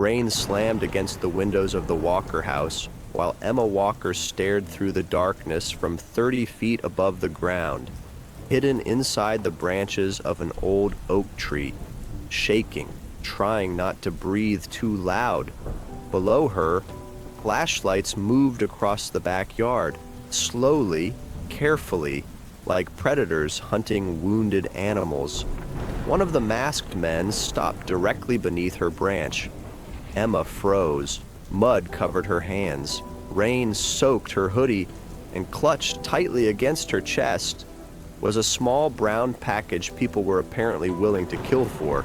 Rain slammed against the windows of the Walker house, while Emma Walker stared through the darkness from 30 feet above the ground, hidden inside the branches of an old oak tree, shaking, trying not to breathe too loud. Below her, flashlights moved across the backyard, slowly, carefully, like predators hunting wounded animals. One of the masked men stopped directly beneath her branch. Emma froze. Mud covered her hands. Rain soaked her hoodie, and clutched tightly against her chest was a small brown package people were apparently willing to kill for.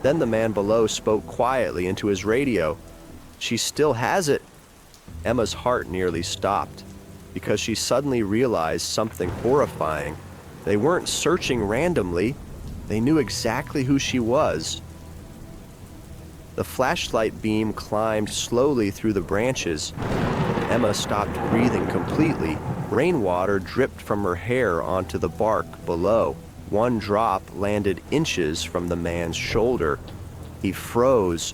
Then the man below spoke quietly into his radio. "She still has it." Emma's heart nearly stopped, because she suddenly realized something horrifying. They weren't searching randomly. They knew exactly who she was. The flashlight beam climbed slowly through the branches. Emma stopped breathing completely. Rainwater dripped from her hair onto the bark below. One drop landed inches from the man's shoulder. He froze.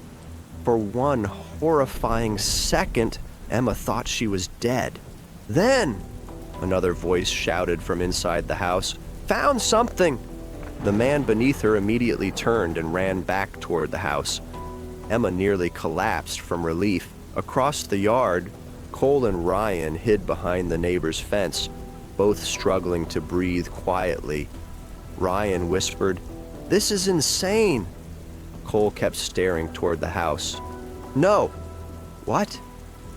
For one horrifying second, Emma thought she was dead. Then, another voice shouted from inside the house, "Found something!" The man beneath her immediately turned and ran back toward the house. Emma nearly collapsed from relief. Across the yard, Cole and Ryan hid behind the neighbor's fence, both struggling to breathe quietly. Ryan whispered, "This is insane." Cole kept staring toward the house. "No." "What?"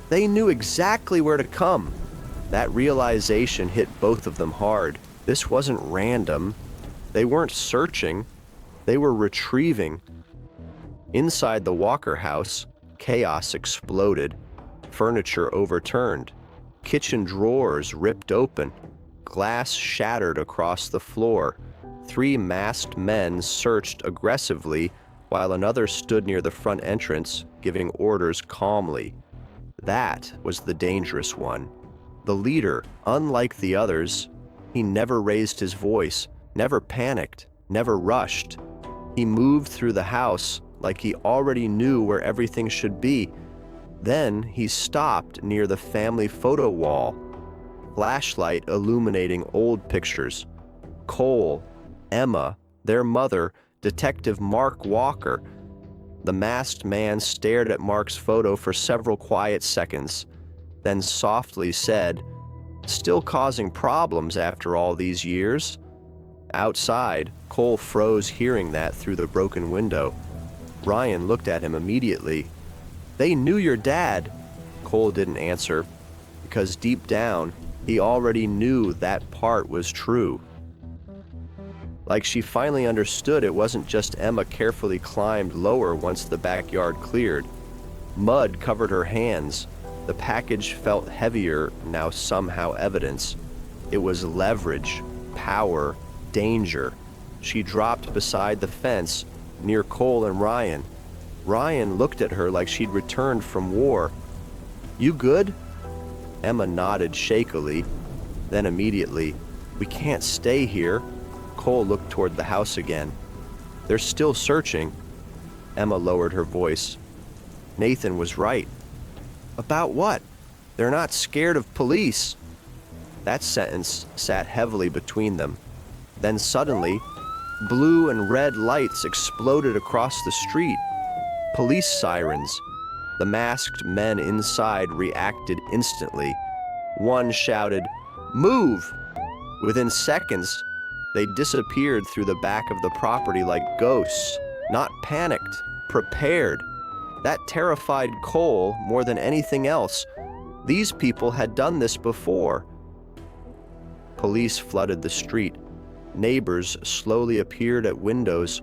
They knew exactly where to come. That realization hit both of them hard. This wasn't random. They weren't searching. They were retrieving. Inside the Walker house, chaos exploded. Furniture overturned. Kitchen drawers ripped open. Glass shattered across the floor. 3 masked men searched aggressively, while another stood near the front entrance, giving orders calmly. That was the dangerous one. The leader, unlike the others, he never raised his voice, never panicked, never rushed. He moved through the house like he already knew where everything should be. Then he stopped near the family photo wall, flashlight illuminating old pictures. Cole, Emma, their mother, Detective Mark Walker. The masked man stared at Mark's photo for several quiet seconds, then softly said, "Still causing problems after all these years?" Outside, Cole froze hearing that through the broken window. Ryan looked at him immediately. "They knew your dad." Cole didn't answer, because deep down, he already knew that part was true. Like she finally understood it wasn't just Emma carefully climbed lower once the backyard cleared. Mud covered her hands. The package felt heavier, now somehow evidence. It was leverage, power, danger. She dropped beside the fence, near Cole and Ryan. Ryan looked at her like she'd returned from war. "You good?" Emma nodded shakily. Then immediately, "We can't stay here." Cole looked toward the house again. "They're still searching." Emma lowered her voice. "Nathan was right." "About what?" "They're not scared of police." That sentence sat heavily between them. Then suddenly, blue and red lights exploded across the street. Police sirens. The masked men inside reacted instantly. One shouted, "Move!" Within seconds, they disappeared through the back of the property like ghosts, not panicked, prepared. That terrified Cole more than anything else. These people had done this before. Police flooded the street. Neighbors slowly appeared at windows.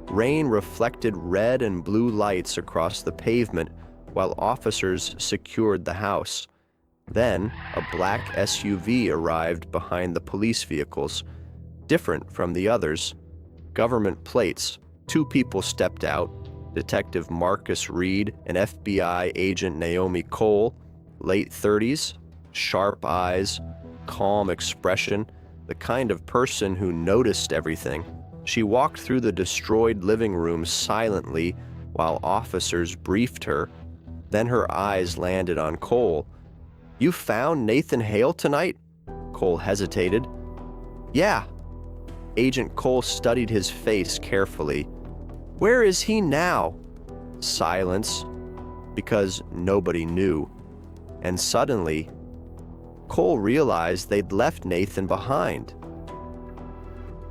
Rain reflected red and blue lights across the pavement while officers secured the house. Then, a black SUV arrived behind the police vehicles, different from the others. Government plates. 2 people stepped out, Detective Marcus Reed and FBI agent Naomi Cole, late 30s, sharp eyes, calm expression, the kind of person who noticed everything. She walked through the destroyed living room silently, while officers briefed her. Then her eyes landed on Cole. "You found Nathan Hale tonight?" Cole hesitated. "Yeah." Agent Cole studied his face carefully. "Where is he now?" Silence, because nobody knew. And suddenly, Cole realized they'd left Nathan behind.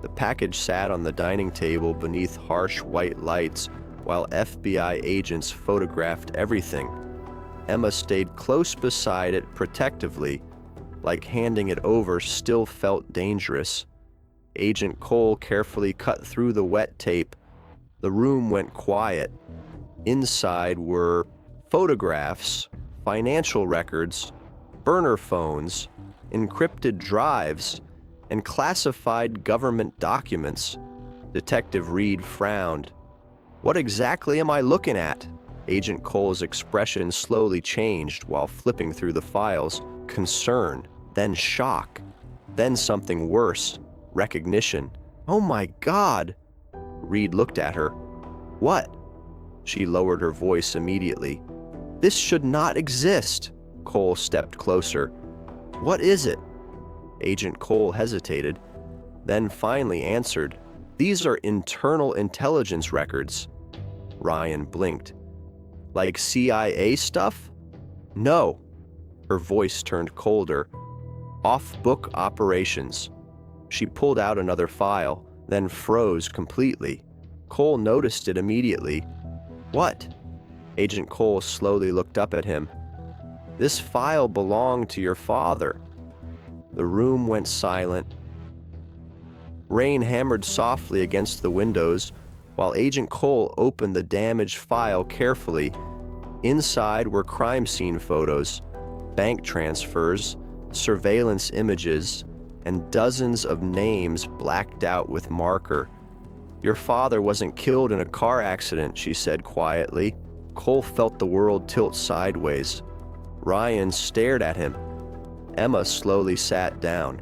The package sat on the dining table beneath harsh white lights while FBI agents photographed everything. Emma stayed close beside it protectively, like handing it over still felt dangerous. Agent Cole carefully cut through the wet tape. The room went quiet. Inside were photographs, financial records, burner phones, encrypted drives, and classified government documents. Detective Reed frowned. "What exactly am I looking at?" Agent Cole's expression slowly changed while flipping through the files. Concern, then shock, then something worse, recognition. "Oh my God!" Reed looked at her. "What?" She lowered her voice immediately. "This should not exist." Cole stepped closer. "What is it?" Agent Cole hesitated, then finally answered. "These are internal intelligence records." Ryan blinked. "Like CIA stuff?" "No." Her voice turned colder. "Off-book operations." She pulled out another file, then froze completely. Cole noticed it immediately. "What?" Agent Cole slowly looked up at him. "This file belonged to your father." The room went silent. Rain hammered softly against the windows while Agent Cole opened the damaged file carefully. Inside were crime scene photos, bank transfers, surveillance images, and dozens of names blacked out with marker. "Your father wasn't killed in a car accident," she said quietly. Cole felt the world tilt sideways. Ryan stared at him. Emma slowly sat down.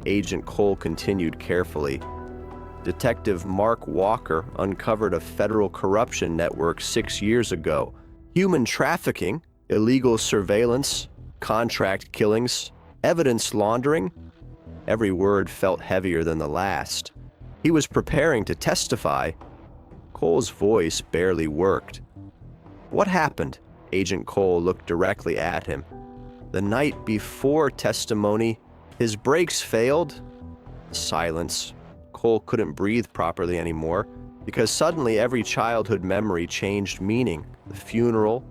Agent Cole continued carefully. "Detective Mark Walker uncovered a federal corruption network 6 years ago. Human trafficking, illegal surveillance, contract killings, evidence laundering." Every word felt heavier than the last. He was preparing to testify. Cole's voice barely worked. "What happened?" Agent Cole looked directly at him. "The night before testimony, his brakes failed." Silence. Cole couldn't breathe properly anymore, because suddenly every childhood memory changed meaning. The funeral,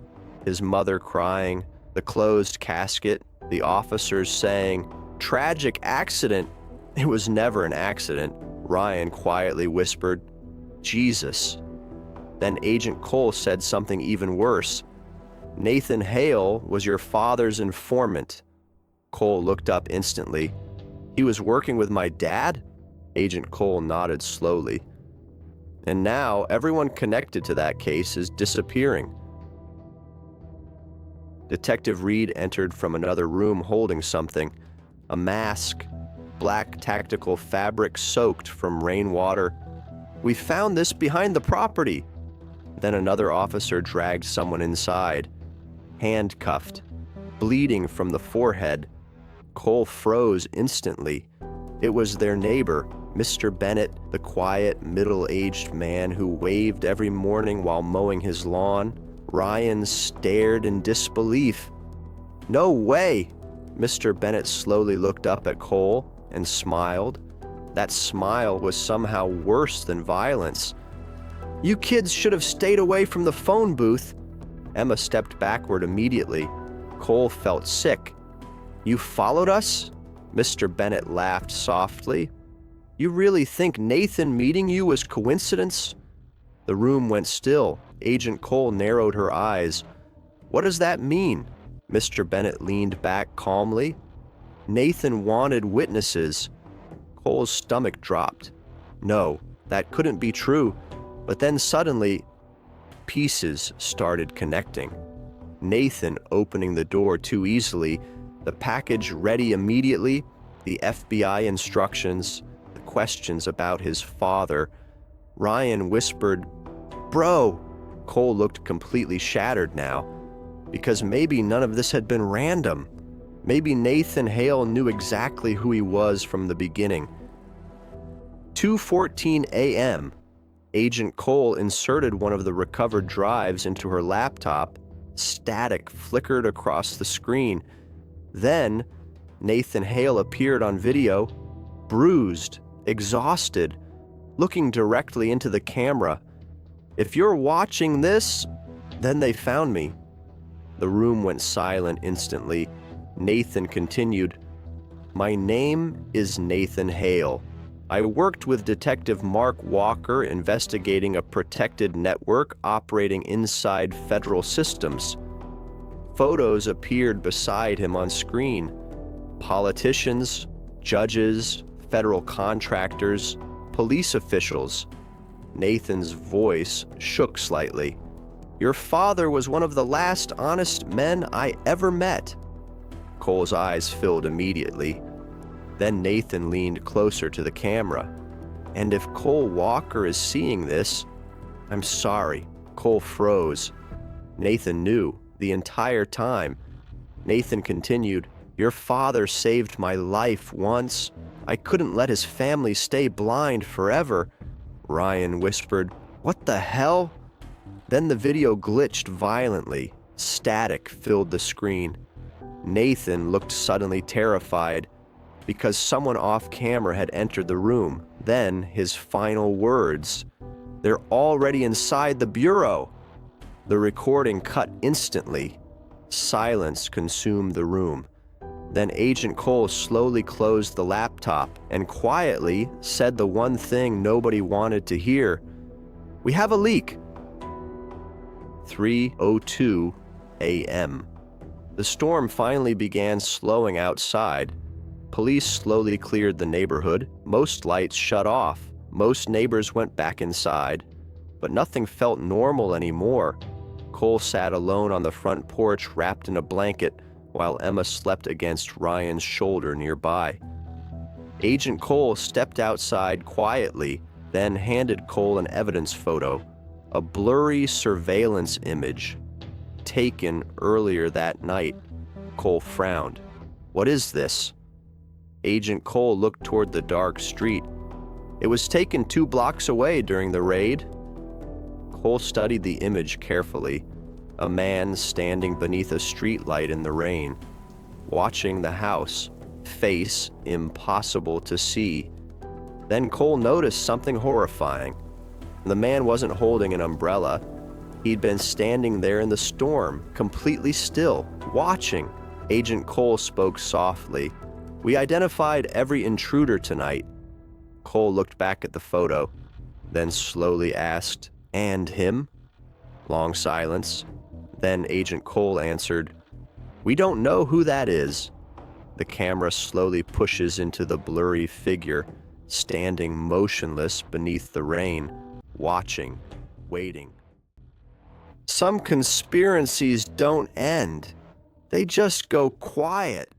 his mother crying, the closed casket, the officers saying, "Tragic accident." It was never an accident. Ryan quietly whispered, "Jesus." Then Agent Cole said something even worse. "Nathan Hale was your father's informant." Cole looked up instantly. "He was working with my dad?" Agent Cole nodded slowly. "And now everyone connected to that case is disappearing." Detective Reed entered from another room holding something. A mask, black tactical fabric soaked from rainwater. "We found this behind the property." Then another officer dragged someone inside, handcuffed, bleeding from the forehead. Cole froze instantly. It was their neighbor, Mr. Bennett, the quiet, middle-aged man who waved every morning while mowing his lawn. Ryan stared in disbelief. "No way!" Mr. Bennett slowly looked up at Cole and smiled. That smile was somehow worse than violence. "You kids should have stayed away from the phone booth." Emma stepped backward immediately. Cole felt sick. "You followed us?" Mr. Bennett laughed softly. "You really think Nathan meeting you was coincidence?" The room went still. Agent Cole narrowed her eyes. "What does that mean?" Mr. Bennett leaned back calmly. "Nathan wanted witnesses." Cole's stomach dropped. No, that couldn't be true. But then suddenly, pieces started connecting. Nathan opening the door too easily, the package ready immediately, the FBI instructions, the questions about his father. Ryan whispered, "Bro." Cole looked completely shattered now, because maybe none of this had been random. Maybe Nathan Hale knew exactly who he was from the beginning. 2:14 a.m., Agent Cole inserted one of the recovered drives into her laptop. Static flickered across the screen. Then, Nathan Hale appeared on video, bruised, exhausted, looking directly into the camera. "If you're watching this, then they found me." The room went silent instantly. Nathan continued, "My name is Nathan Hale. I worked with Detective Mark Walker investigating a protected network operating inside federal systems." Photos appeared beside him on screen. Politicians, judges, federal contractors, police officials. Nathan's voice shook slightly. "Your father was one of the last honest men I ever met." Cole's eyes filled immediately. Then Nathan leaned closer to the camera. "And if Cole Walker is seeing this, I'm sorry." Cole froze. Nathan knew the entire time. Nathan continued, "Your father saved my life once. I couldn't let his family stay blind forever." Ryan whispered, "What the hell?" Then the video glitched violently. Static filled the screen. Nathan looked suddenly terrified because someone off camera had entered the room. Then his final words, "They're already inside the bureau." The recording cut instantly. Silence consumed the room. Then Agent Cole slowly closed the laptop and quietly said the one thing nobody wanted to hear. "We have a leak." 3:02 a.m. The storm finally began slowing outside. Police slowly cleared the neighborhood. Most lights shut off. Most neighbors went back inside. But nothing felt normal anymore. Cole sat alone on the front porch wrapped in a blanket while Emma slept against Ryan's shoulder nearby. Agent Cole stepped outside quietly, then handed Cole an evidence photo, a blurry surveillance image taken earlier that night. Cole frowned. "What is this?" Agent Cole looked toward the dark street. "It was taken 2 blocks away during the raid." Cole studied the image carefully. A man standing beneath a streetlight in the rain, watching the house, face impossible to see. Then Cole noticed something horrifying. The man wasn't holding an umbrella. He'd been standing there in the storm, completely still, watching. Agent Cole spoke softly. "We identified every intruder tonight." Cole looked back at the photo, then slowly asked, "And him?" Long silence. Then Agent Cole answered, "We don't know who that is." The camera slowly pushes into the blurry figure, standing motionless beneath the rain, watching, waiting. Some conspiracies don't end. They just go quiet.